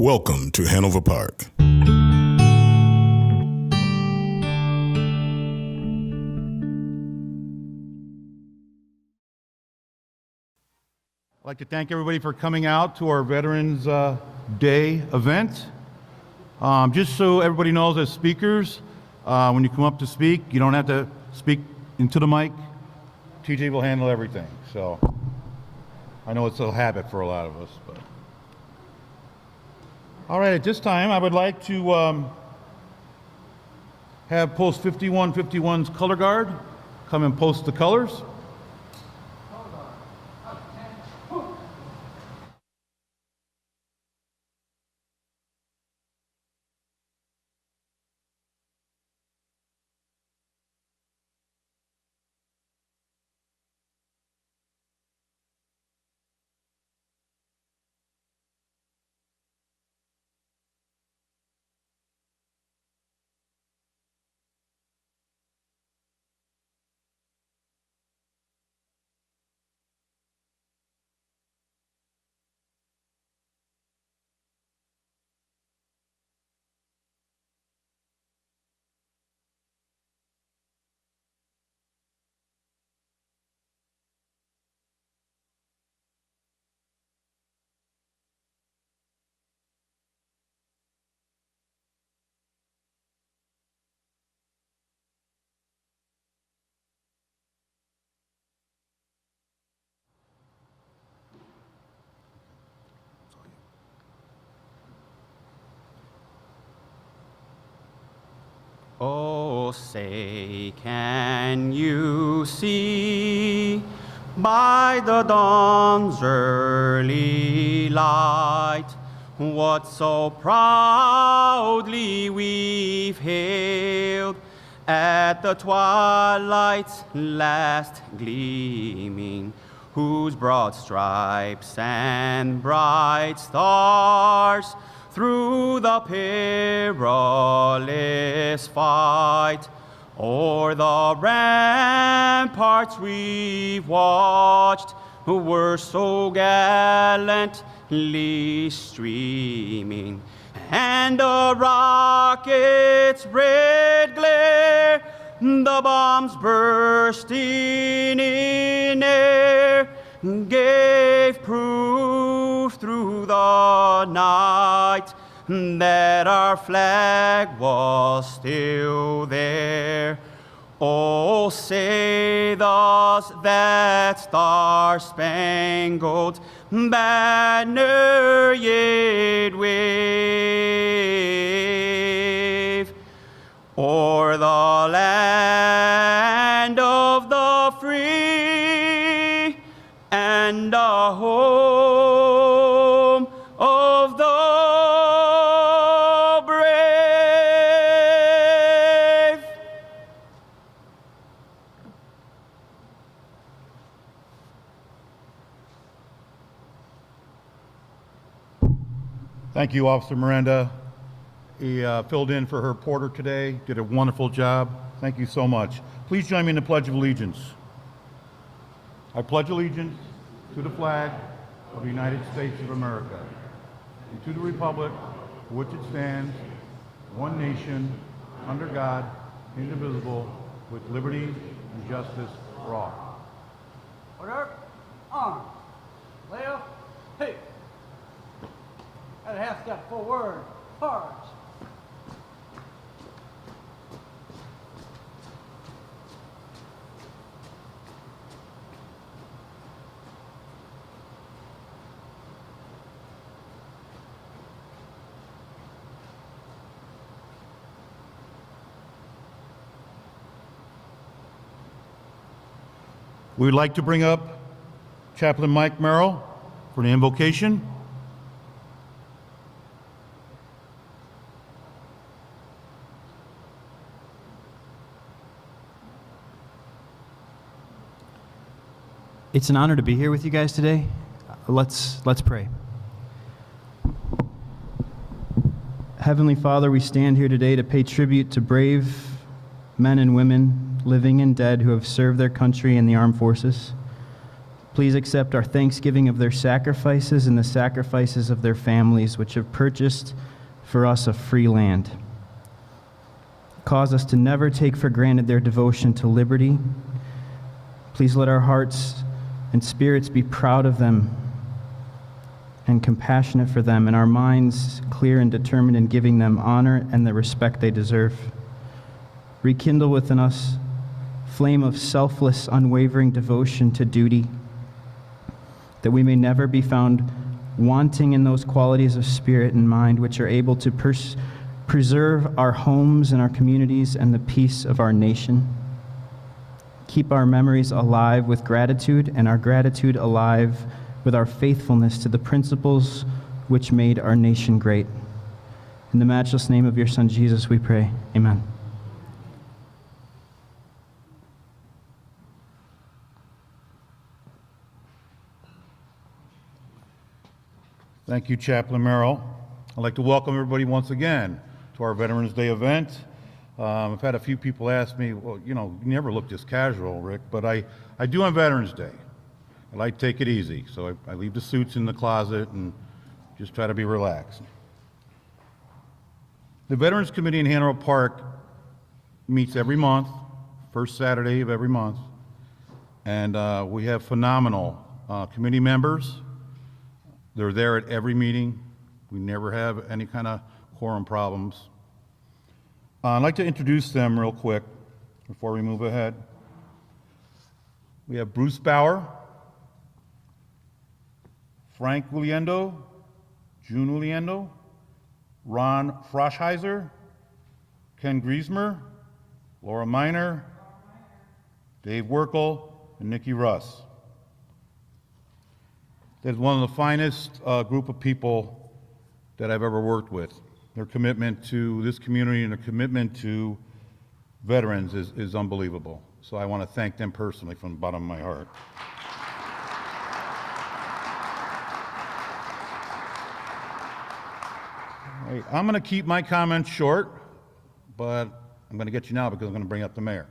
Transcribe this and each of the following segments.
Welcome to Hanover Park. I'd like to thank everybody for coming out to our Veterans Day event. Just so everybody knows, as speakers, when you come up to speak, you don't have to speak into the mic. TJ will handle everything. So I know it's a habit for a lot of us. But all right, at this time, I would like to have Post 5151's color guard come and post the colors. Oh, say, can you see by the dawn's early light what so proudly we've hailed at the twilight's last gleaming, whose broad stripes and bright stars through the perilous fight o'er the ramparts we've watched, who were so gallantly streaming, and the rocket's red glare, the bombs bursting in air, gave proof through the night that our flag was still there. Oh, say thus that star-spangled banner yet wave o'er the land of the free and the home of the brave. Thank you, Officer Miranda. He filled in for her porter today, did a wonderful job. Thank you so much. Please join me in the Pledge of Allegiance. I pledge allegiance to the flag of the United States of America and to the republic for which it stands, one nation, under God, indivisible, with liberty and justice for all. Order, arms, left, hey. Got a half step forward, charge. We would like to bring up Chaplain Mike Merrill for the invocation. It's an honor to be here with you guys today. Let's pray. Heavenly Father, we stand here today to pay tribute to brave men and women, living and dead, who have served their country in the armed forces. Please accept our thanksgiving of their sacrifices and the sacrifices of their families, which have purchased for us a free land. Cause us to never take for granted their devotion to liberty. Please let our hearts and spirits be proud of them and compassionate for them, and our minds clear and determined in giving them honor and the respect they deserve. Rekindle within us flame of selfless, unwavering devotion to duty, that we may never be found wanting in those qualities of spirit and mind which are able to preserve our homes and our communities and the peace of our nation. Keep our memories alive with gratitude, and our gratitude alive with our faithfulness to the principles which made our nation great. In the matchless name of your Son, Jesus, we pray. Amen. Thank you, Chaplain Merrill. I'd like to welcome everybody once again to our Veterans Day event. I've had a few people ask me, well, you never look this casual, Rick, but I do on Veterans Day. I like to take it easy, so I leave the suits in the closet and just try to be relaxed. The Veterans Committee in Hanover Park meets every month, first Saturday of every month, and we have phenomenal committee members. They're there at every meeting. We never have any kind of quorum problems. I'd like to introduce them real quick before we move ahead. We have Bruce Bauer, Frank Uliendo, June Uliendo, Ron Froschheiser, Ken Griesmer, Laura Miner, Dave Werkel, and Nikki Russ. They're one of the finest group of people that I've ever worked with. Their commitment to this community and their commitment to veterans is unbelievable. So I want to thank them personally from the bottom of my heart. All right, I'm going to keep my comments short, but I'm going to get you now because I'm going to bring up the mayor.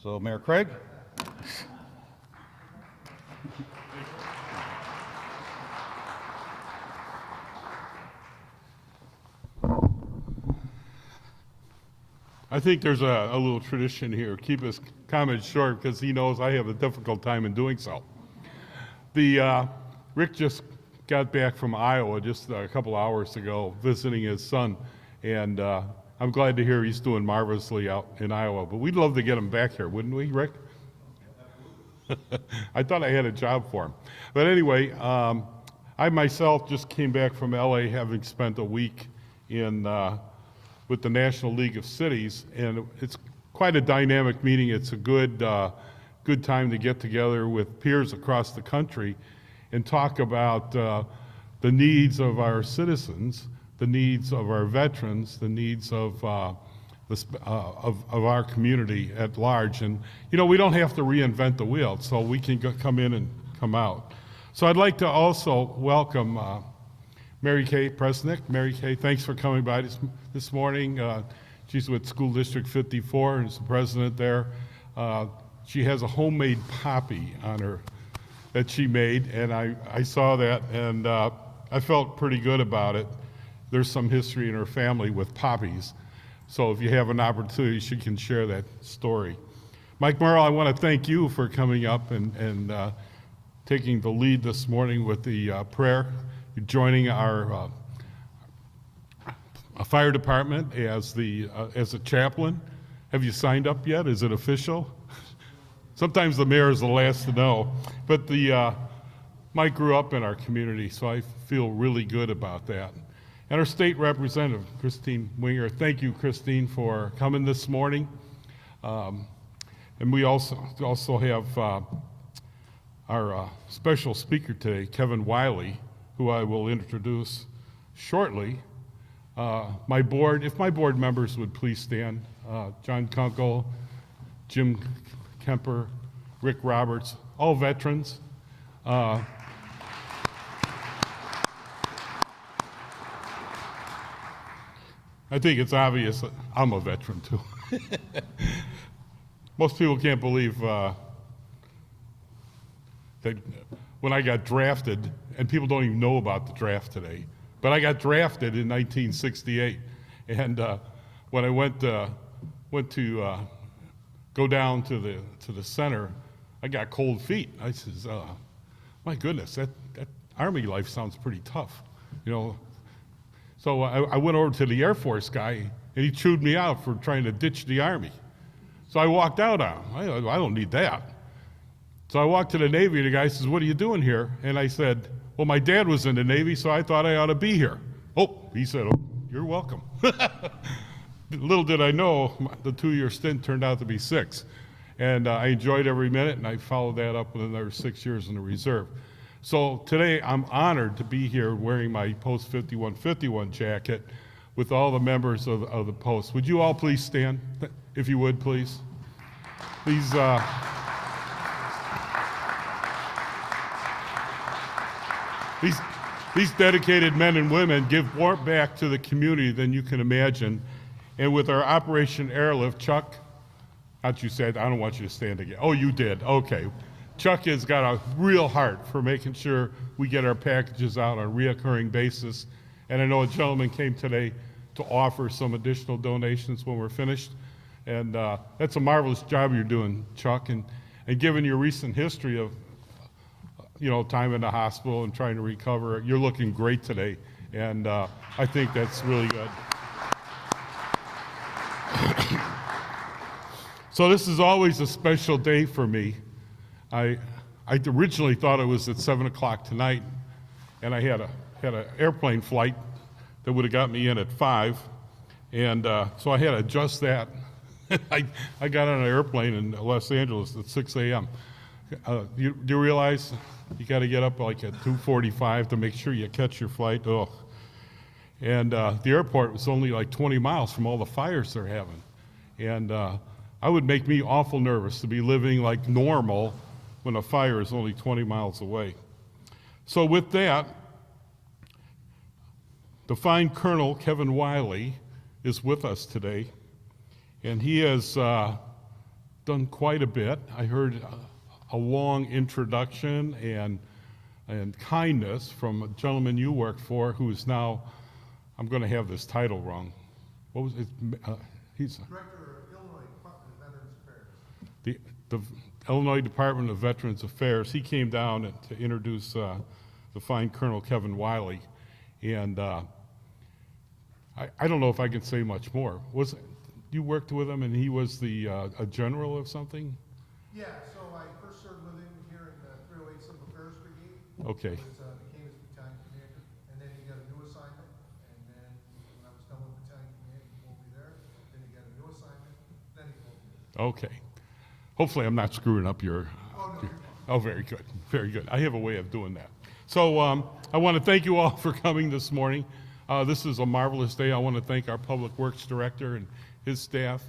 So, Mayor Craig. I think there's a little tradition here. Keep his comments short because he knows I have a difficult time in doing so. Rick just got back from Iowa just a couple hours ago visiting his son, and I'm glad to hear he's doing marvelously out in Iowa. But we'd love to get him back here, wouldn't we, Rick? I thought I had a job for him. But anyway, I myself just came back from LA having spent a week in with the National League of Cities, and it's quite a dynamic meeting. It's a good time to get together with peers across the country and talk about the needs of our citizens, the needs of our veterans, the needs of our community at large. And we don't have to reinvent the wheel, so we can come in and come out. So I'd like to also welcome Mary Kay Presnick. Mary Kay, thanks for coming by this morning. She's with School District 54 and is the president there. She has a homemade poppy on her that she made, and I saw that, and I felt pretty good about it. There's some history in her family with poppies, so if you have an opportunity, she can share that story. Mike Merrill, I want to thank you for coming up and taking the lead this morning with the prayer. You're joining our fire department as a chaplain. Have you signed up yet? Is it official? Sometimes the mayor is the last to know, but Mike grew up in our community, so I feel really good about that. And our state representative, Christine Winger. Thank you, Christine, for coming this morning. And we also have our special speaker today, Kevin Wiley, who I will introduce shortly. My board, if my board members would please stand. John Kunkel, Jim Kemper, Rick Roberts, all veterans. I think it's obvious that I'm a veteran too. Most people can't believe that when I got drafted, and people don't even know about the draft today, but I got drafted in 1968, and when I went to go down to the center, I got cold feet. I says, my goodness, that Army life sounds pretty tough, you know. So I went over to the Air Force guy, and he chewed me out for trying to ditch the Army. So I walked out on him. I don't need that. So I walked to the Navy, and the guy says, what are you doing here? And I said, well, my dad was in the Navy, so I thought I ought to be here. Oh, he said, oh, you're welcome. Little did I know, the 2-year stint turned out to be 6. And I enjoyed every minute, and I followed that up with another 6 years in the reserve. So today, I'm honored to be here wearing my Post 5151 jacket with all the members of the Post. Would you all please stand, if you would, please? These dedicated men and women give more back to the community than you can imagine. And with our Operation Airlift, Chuck, not you said, I don't want you to stand again. Oh, you did, okay. Chuck has got a real heart for making sure we get our packages out on a reoccurring basis. And I know a gentleman came today to offer some additional donations when we're finished. And that's a marvelous job you're doing, Chuck. And given your recent history of, time in the hospital and trying to recover, you're looking great today. And I think that's really good. So this is always a special day for me. I originally thought it was at 7 o'clock tonight, and I had an airplane flight that would have got me in at 5, and so I had to adjust that. I got on an airplane in Los Angeles at 6 a.m. Do you realize you got to get up like at 2:45 to make sure you catch your flight? Oh, and the airport was only like 20 miles from all the fires they're having, and I would make me awful nervous to be living like normal when a fire is only 20 miles away. So with that, the fine Colonel Kevin Wiley is with us today, and he has done quite a bit. I heard a long introduction and kindness from a gentleman you worked for who is now, I'm going to have this title wrong. What was it? He's Director of Illinois Department of Veterans Affairs. the Illinois Department of Veterans Affairs. He came down to introduce the fine Colonel Kevin Wiley, and I don't know if I can say much more. You worked with him, and he was a general of something? Yeah, so I first served with him here in the 308 Civil Affairs Brigade. Okay. Became his battalion commander, and then he got a new assignment, and then when I was done with battalion command, he won't be there. Then he got a new assignment, then he won't be there. Okay. Hopefully I'm not screwing up your... Oh, no. Oh, very good. Very good. I have a way of doing that. So I want to thank you all for coming this morning. This is a marvelous day. I want to thank our Public Works Director and his staff.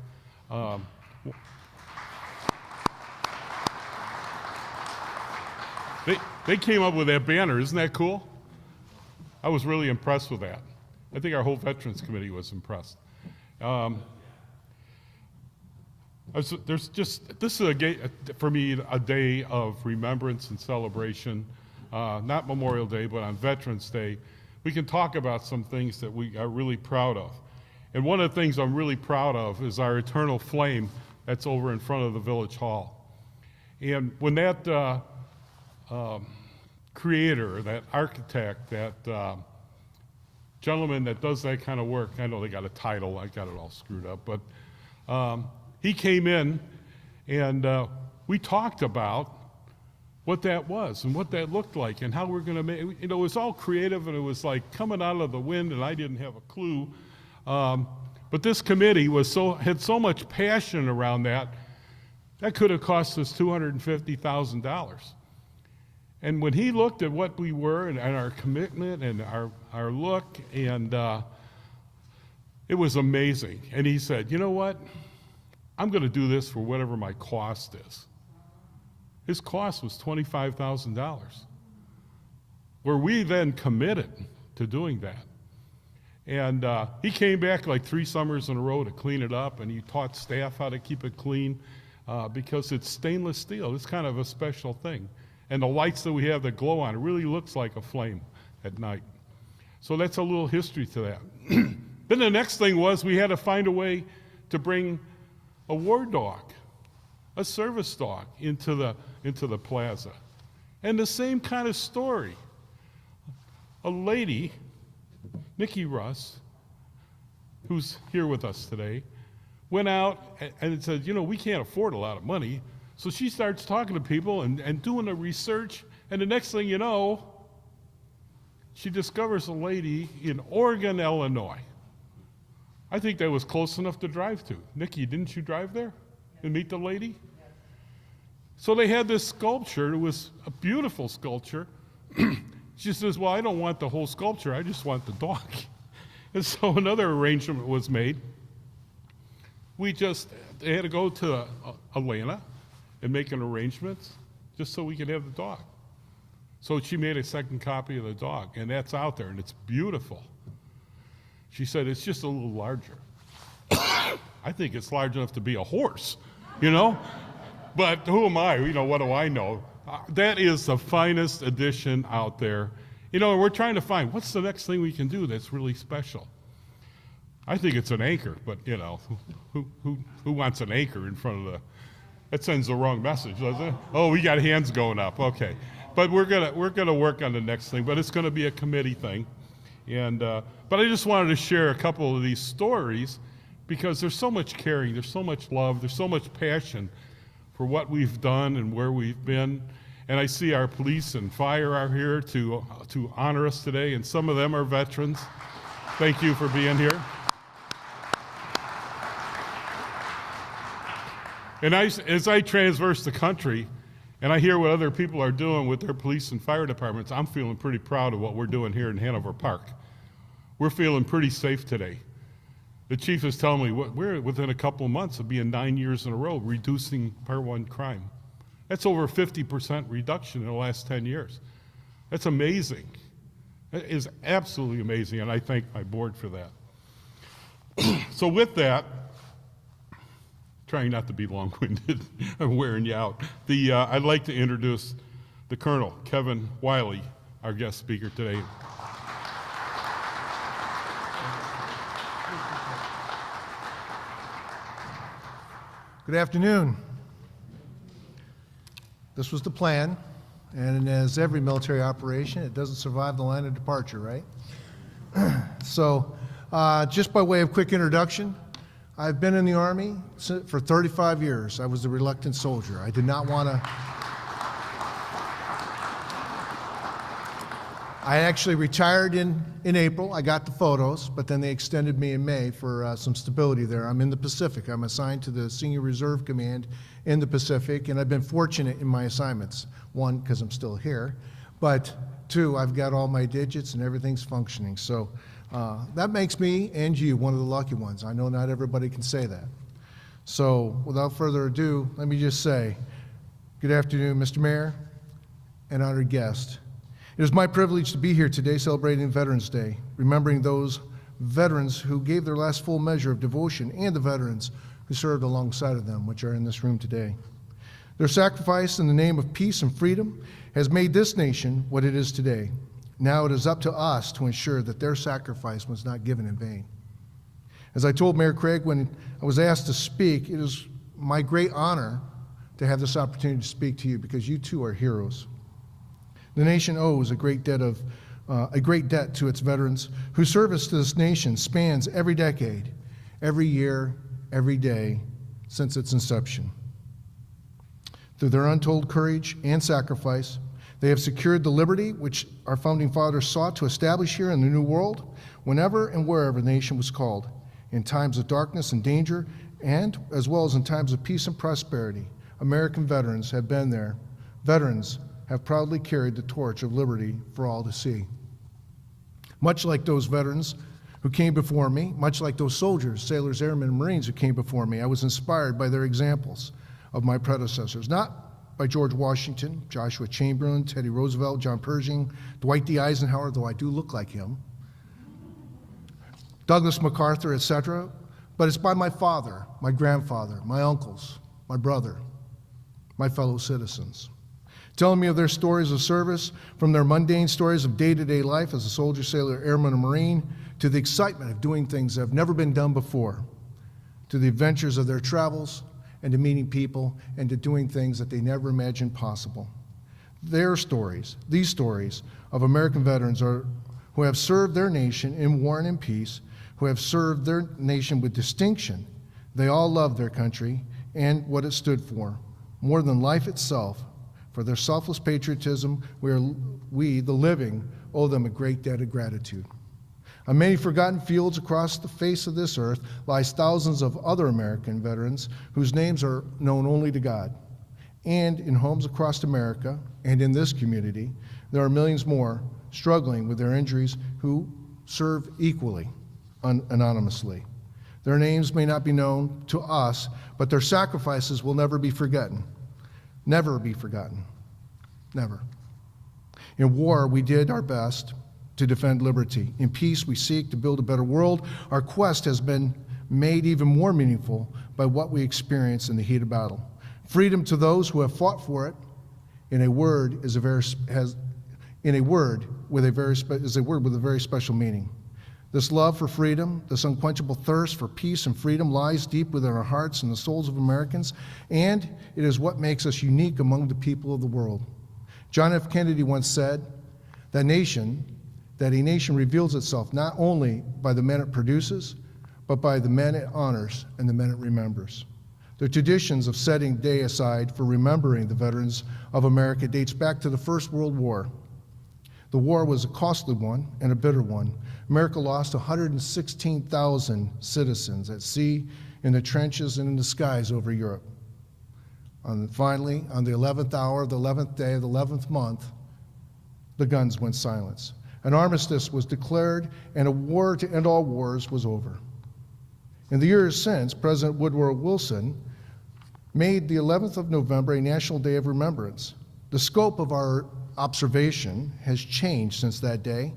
They came up with that banner. Isn't that cool? I was really impressed with that. I think our whole Veterans Committee was impressed. This is, for me, a day of remembrance and celebration. Not Memorial Day, but on Veterans Day, we can talk about some things that we are really proud of. And one of the things I'm really proud of is our eternal flame that's over in front of the Village Hall. And when that creator, that architect, that gentleman that does that kind of work, I know they got a title, I got it all screwed up, but he came in and we talked about what that was and what that looked like and how we're going to make, it was all creative and it was like coming out of the wind and I didn't have a clue. But this committee had so much passion around that could have cost us $250,000. And when he looked at what we were and our commitment and our look, and it was amazing. And he said, you know what? I'm going to do this for whatever my cost is. His cost was $25,000, where we then committed to doing that. And he came back like 3 summers in a row to clean it up, and he taught staff how to keep it clean because it's stainless steel. It's kind of a special thing. and the lights that we have that glow on, it really looks like a flame at night. So that's a little history to that. Then the next thing was we had to find a way to bring a war dog, a service dog, into the plaza. And the same kind of story. A lady, Nikki Russ, who's here with us today, went out and said, we can't afford a lot of money. So she starts talking to people and doing the research, and the next thing you know, she discovers a lady in Oregon, Illinois. I think that was close enough to drive to. Nikki, didn't you drive there and meet the lady? So they had this sculpture. It was a beautiful sculpture. She says, well, I don't want the whole sculpture. I just want the dog. And so another arrangement was made. They had to go to Atlanta and make an arrangement just so we could have the dog. So she made a second copy of the dog, and that's out there, and it's beautiful. She said, it's just a little larger. I think it's large enough to be a horse, But who am I? What do I know? That is the finest addition out there. We're trying to find what's the next thing we can do that's really special. I think it's an anchor, but who wants an anchor in front of that sends the wrong message, doesn't it? Oh, we got hands going up. Okay. But we're gonna work on the next thing, but it's gonna be a committee thing. And but I just wanted to share a couple of these stories because there's so much caring, there's so much love, there's so much passion for what we've done and where we've been. And I see our police and fire are here to honor us today, and some of them are veterans. Thank you for being here. And as I traverse the country and I hear what other people are doing with their police and fire departments, I'm feeling pretty proud of what we're doing here in Hanover Park. We're feeling pretty safe today. The chief is telling me we're within a couple of months of being 9 years in a row reducing Part 1 crime. That's over 50% reduction in the last 10 years. That's amazing. That is absolutely amazing, and I thank my board for that. So with that, trying not to be long-winded, I'm wearing you out. I'd like to introduce the Colonel, Kevin Wiley, our guest speaker today. Good afternoon. This was the plan, and as every military operation, it doesn't survive the line of departure, right? So, just by way of quick introduction, I've been in the Army for 35 years. I was a reluctant soldier. I did not want to. I actually retired in April. I got the photos, but then they extended me in May for some stability there. I'm in the Pacific. I'm assigned to the Senior Reserve Command in the Pacific, and I've been fortunate in my assignments. One, because I'm still here, but two, I've got all my digits and everything's functioning. So that makes me and you one of the lucky ones. I know not everybody can say that. So without further ado, let me just say, good afternoon, Mr. Mayor and honored guest. It is my privilege to be here today celebrating Veterans Day, remembering those veterans who gave their last full measure of devotion and the veterans who served alongside of them, which are in this room today. Their sacrifice in the name of peace and freedom has made this nation what it is today. Now it is up to us to ensure that their sacrifice was not given in vain. As I told Mayor Craig when I was asked to speak, it is my great honor to have this opportunity to speak to you because you too are heroes. The nation owes a great debt to its veterans whose service to this nation spans every decade, every year, every day since its inception. Through their untold courage and sacrifice, they have secured the liberty which our founding fathers sought to establish here in the New World whenever and wherever the nation was called, in times of darkness and danger, and as well as in times of peace and prosperity. American veterans have been there. Veterans have proudly carried the torch of liberty for all to see. Much like those veterans who came before me, much like those soldiers, sailors, airmen, and Marines who came before me, I was inspired by their examples of my predecessors, not by George Washington, Joshua Chamberlain, Teddy Roosevelt, John Pershing, Dwight D. Eisenhower, though I do look like him, Douglas MacArthur, etc., but it's by my father, my grandfather, my uncles, my brother, my fellow citizens. telling me of their stories of service, from their mundane stories of day-to-day life as a soldier, sailor, airman, or Marine, to the excitement of doing things that have never been done before, to the adventures of their travels, and to meeting people, and to doing things that they never imagined possible. Their stories, these stories of American veterans who have served their nation in war and in peace, who have served their nation with distinction. They all love their country and what it stood for, more than life itself. For their selfless patriotism, we, the living, owe them a great debt of gratitude. On many forgotten fields across the face of this earth lies thousands of other American veterans whose names are known only to God. And in homes across America and in this community, there are millions more struggling with their injuries who serve equally anonymously. Their names may not be known to us, but their sacrifices will never be forgotten. Never be forgotten. Never. In war, we did our best to defend liberty. In peace, we seek to build a better world. Our quest has been made even more meaningful by what we experience in the heat of battle. Freedom to those who have fought for it, in a word, is a word with a very special meaning. This love for freedom, this unquenchable thirst for peace and freedom lies deep within our hearts and the souls of Americans, and it is what makes us unique among the people of the world. John F. Kennedy once said that a nation reveals itself not only by the men it produces, but by the men it honors and the men it remembers. The traditions of setting day aside for remembering the veterans of America dates back to the First World War. The war was a costly one and a bitter one. America lost 116,000 citizens at sea, in the trenches, and in the skies over Europe. Finally, on the 11th hour of the 11th day of the 11th month, the guns went silent. An armistice was declared, and a war to end all wars was over. In the years since, President Woodrow Wilson made the 11th of November a National Day of Remembrance. The scope of our observation has changed since that day,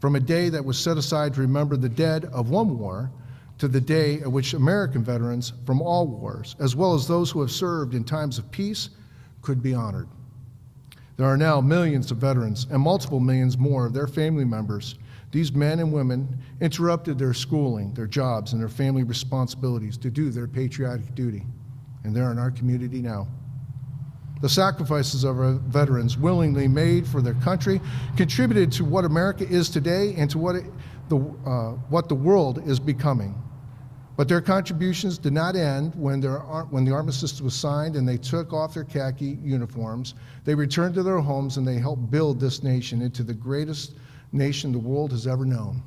from a day that was set aside to remember the dead of one war to the day at which American veterans from all wars, as well as those who have served in times of peace, could be honored. There are now millions of veterans and multiple millions more of their family members. These men and women interrupted their schooling, their jobs, and their family responsibilities to do their patriotic duty, and they're in our community now. The sacrifices of our veterans willingly made for their country contributed to what America is today and to what the world is becoming. But their contributions did not end when the armistice was signed and they took off their khaki uniforms. They returned to their homes and they helped build this nation into the greatest nation the world has ever known.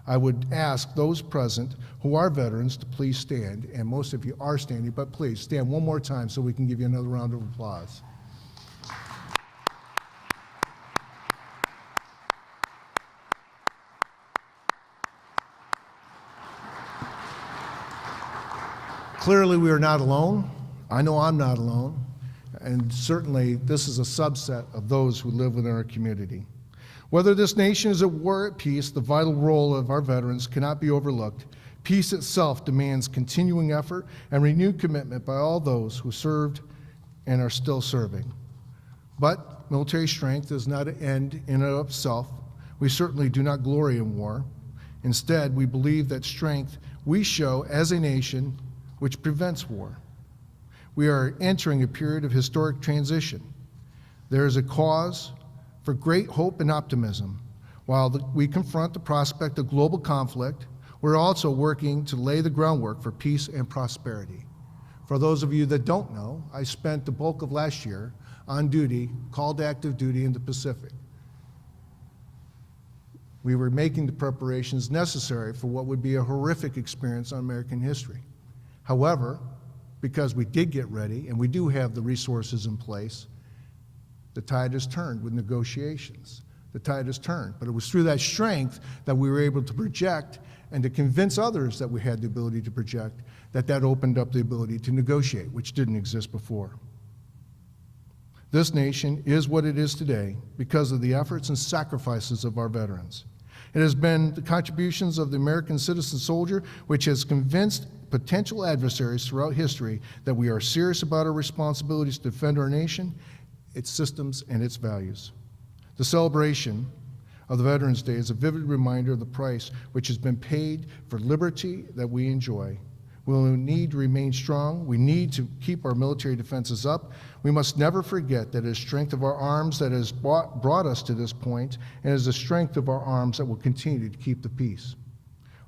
I would ask those present who are veterans to please stand, and most of you are standing, but please stand one more time so we can give you another round of applause. Clearly, we are not alone. I know I'm not alone, and certainly this is a subset of those who live within our community. Whether this nation is at war or at peace, the vital role of our veterans cannot be overlooked. Peace itself demands continuing effort and renewed commitment by all those who served and are still serving. But military strength is not an end in and of itself. We certainly do not glory in war. Instead, we believe that strength we show as a nation which prevents war. We are entering a period of historic transition. There is a cause for great hope and optimism. While we confront the prospect of global conflict, we're also working to lay the groundwork for peace and prosperity. For those of you that don't know, I spent the bulk of last year on duty, called to active duty in the Pacific. We were making the preparations necessary for what would be a horrific experience on American history. However, because we did get ready and we do have the resources in place, the tide has turned with negotiations. The tide has turned. But it was through that strength that we were able to project and to convince others that we had the ability to project, that opened up the ability to negotiate, which didn't exist before. This nation is what it is today because of the efforts and sacrifices of our veterans. It has been the contributions of the American citizen soldier which has convinced potential adversaries throughout history that we are serious about our responsibilities to defend our nation its systems, and its values. The celebration of the Veterans Day is a vivid reminder of the price which has been paid for liberty that we enjoy. We will need to remain strong. We need to keep our military defenses up. We must never forget that it is strength of our arms that has brought us to this point, and it is the strength of our arms that will continue to keep the peace.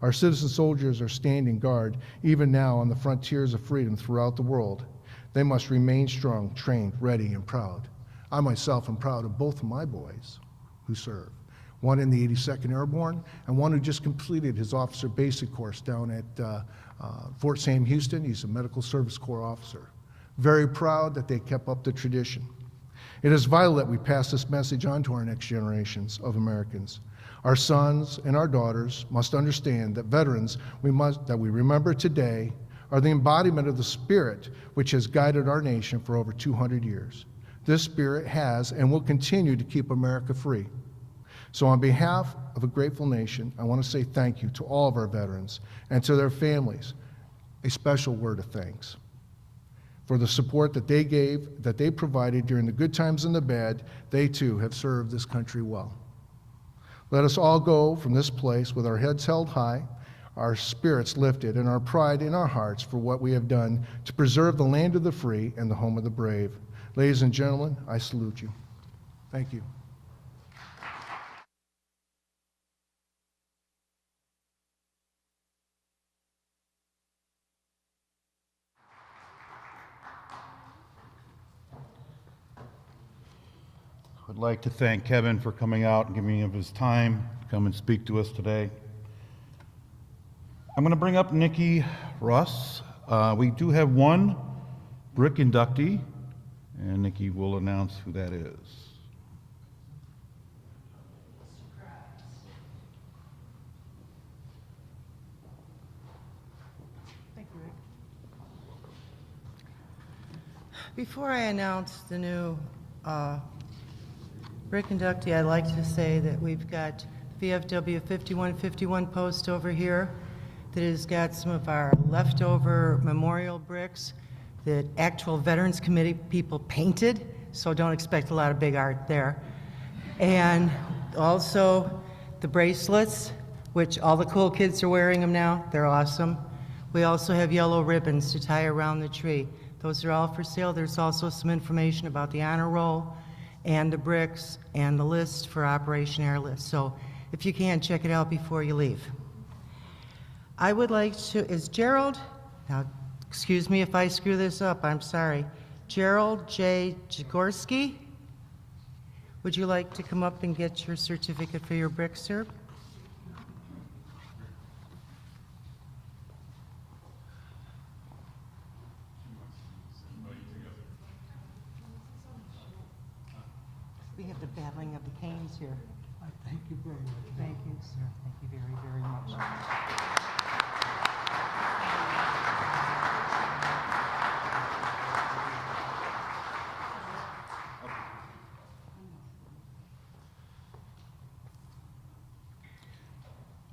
Our citizen soldiers are standing guard, even now, on the frontiers of freedom throughout the world. They must remain strong, trained, ready, and proud. I myself am proud of both of my boys who serve, one in the 82nd Airborne and one who just completed his officer basic course down at Fort Sam Houston. He's a Medical Service Corps officer. Very proud that they kept up the tradition. It is vital that we pass this message on to our next generations of Americans. Our sons and our daughters must understand that veterans that we remember today are the embodiment of the spirit which has guided our nation for over 200 years. This spirit has and will continue to keep America free. So on behalf of a grateful nation, I want to say thank you to all of our veterans and to their families, a special word of thanks for the support that they gave, that they provided during the good times and the bad. They too have served this country well. Let us all go from this place with our heads held high, our spirits lifted, and our pride in our hearts for what we have done to preserve the land of the free and the home of the brave. Ladies and gentlemen, I salute you. Thank you. I'd like to thank Kevin for coming out and giving of his time to come and speak to us today. I'm going to bring up Nikki Russ. We do have one BRIC inductee, and Nikki will announce who that is. Thank you, Rick. Before I announce the new BRIC inductee, I'd like to say that we've got VFW 5151 post over here that has got some of our leftover memorial bricks that actual Veterans Committee people painted, so don't expect a lot of big art there. And also the bracelets, which all the cool kids are wearing them now. They're awesome. We also have yellow ribbons to tie around the tree. Those are all for sale. There's also some information about the honor roll and the bricks and the list for Operation Airlift. So if you can, check it out before you leave. I would like to, is Gerald, now excuse me if I screw this up, I'm sorry. Gerald J. Jagorsky, would you like to come up and get your certificate for your brick, sir? We have the battling of the canes here. Thank you very much. Thank you, sir. Thank you very, very much.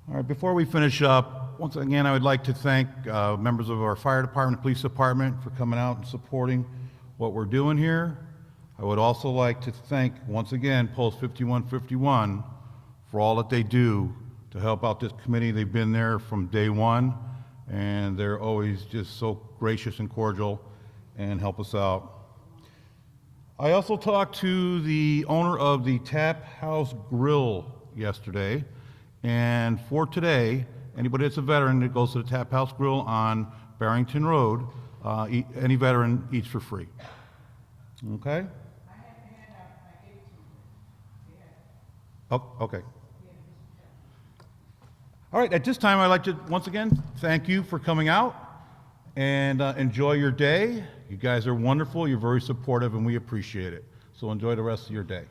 All right, before we finish up, once again, I would like to thank members of our fire department, police department for coming out and supporting what we're doing here. I would also like to thank, once again, Post 5151 for all that they do to help out this committee. They've been there from day one, and they're always just so gracious and cordial and help us out. I also talked to the owner of the Tap House Grill yesterday, and for today, anybody that's a veteran that goes to the Tap House Grill on Barrington Road, any veteran eats for free. Okay? Oh, okay. All right, at this time, I'd like to, once again, thank you for coming out and enjoy your day. You guys are wonderful, you're very supportive, and we appreciate it. So enjoy the rest of your day.